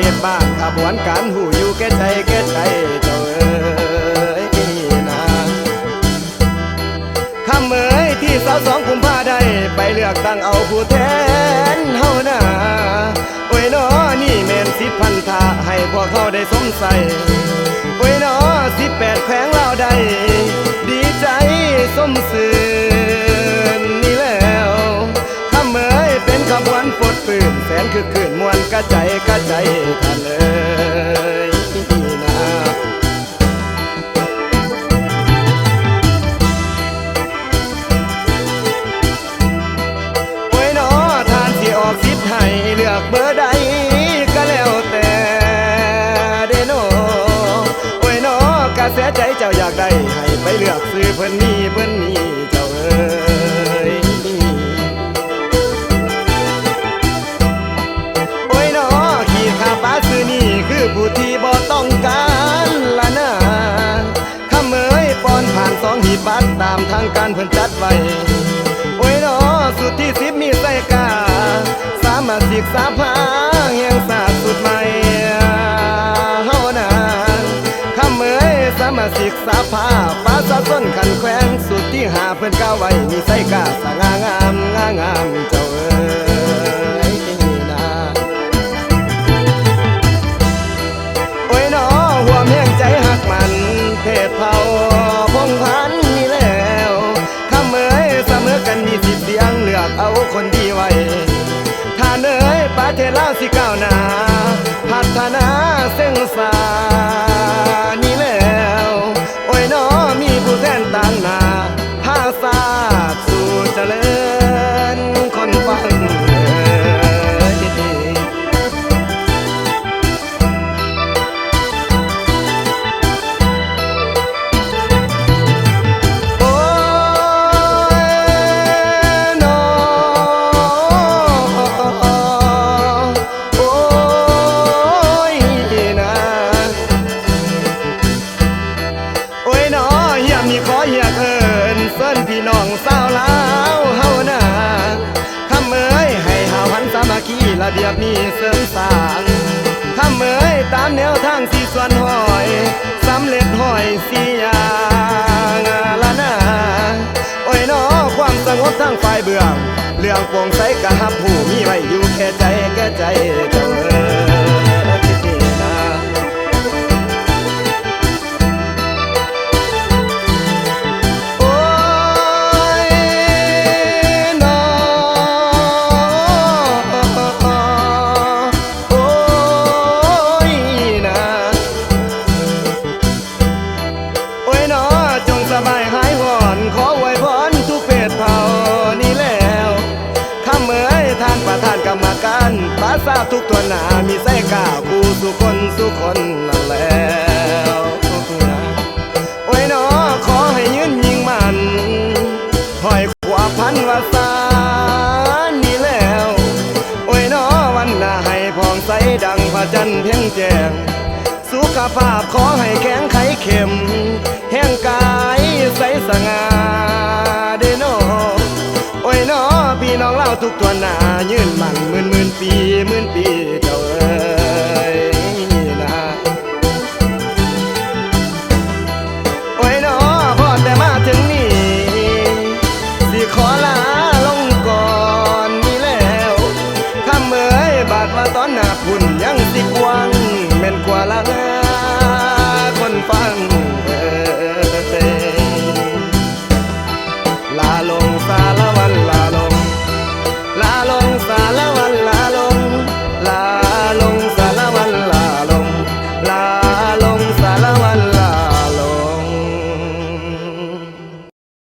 ขตบ้านขบวนการหูอยู่แก่ใจแก่ใจเจ้าเอ๋ยนะคำเอ๋ยที่22 กุมภาได้ไปเลือกตั้งเอาผู้แทนเฮานาโอ้ยน้อนี่แม่นสิทธิ์พันธะให้พวกเขาได้สมใส่โอ้ยน้อ18 แขวงเราได้ดีใจสมสื่นนี่แล้วคำเอ๋ยเป็นขบวนปลดปืนแสนคือคืนมวนกระใจกระใจท่านเอ๋ยนะโอ้ยน้อทานสิออกสิทธิ์ให้เลือกเบอร์ใดก็แล้วแต่เด้อน้อโอ้ยน้อกระแสใจเจ้าอยากได้ให้ไปเลือกซื้อเพิ่นมีเจ้าเอ๋ยโอ้ยน้อขีดค่าฟ้าซื้อนี่คือผู้ที่บ่ต้องการละนะคำเอ๋ยป้อนผ่าน2 หีบบัตรตามทางการเพิ่นจัดไว้โอ้ยน้อสุดที่10มีใส่กาสามาสิกษาพาแห่งศาสตร์สุดใหม่เฮานาคำเอ๋ยสามาสิกษาพาฟ้าสะส้นขันแขวงสุดที่5เพิ่นก้าวไว้มีใส่กาสง่างามเจ้าเอ๋ยนะโอ้ยน้อหัวแห่งใจหักมันเพศเผ่าพงพันธุ์นี่แล้วคำเอ๋ยเสมอกันมีสิทธิ์เสียงเลือกเอาคนดีไว้ท่านเอ๋ยประเทศลาวสิก้าวหน้าพัฒนาเส้นสายนี่แล้วโอ้ยน้อมีผู้แทนต่างหน้าภาษาสู่เจริญคนฟังโอ้ยน้อโอ้ยนะโอ้ยน้อเฮียมีขอเฮียเอิญเฟิ่นพี่น้องสาวลาวเฮานาคำเอ๋ยให้เฮาหันสามัคคีระเบียบมีเสริมสร้างคำเอ๋ยตามแนวทางสีส่วนห้อยสำเร็จห้อยสีอย่างละนะโอ้ยน้อความสงบทางฝ่ายเบื้องเรื่องโปร่งใสกะฮับผู้มีไว้อยู่แก่ใจเจ้าเอ๋ยนะ โอ้ยน้อโอ้ยนะโอ้ยน้อจงสบายหายหอนขออวยพรทุกเพศเผ่านี่แล้วคำเอ๋ยท่านประธานกรรมการภาษาทุกตัวหนามีไส้กาผู้สุคนนั่นแล้วโอ้ยน้อขอให้ยืนยิงมันห้อยขวาพันวาสานนี่แล้วโอ้ยน้อวันหน้าให้ผ่องใสดังพระจันทร์เพ่งแจ้งสุขภาพขอให้แข็งไขเข้มแห่งกายใสสง่าเด้อน้อโอ้ยน้อพี่น้องเล่าทุกตัวหน้ายืนมันหมื่นปีเจ้าเอ๋ยนะโอ้ยน้อพอแต่มาถึงนี่สิขอลาลงก่อนนี่แล้วคำเอ๋ยบาดว่าตอนหน้าพุ่นยังสิก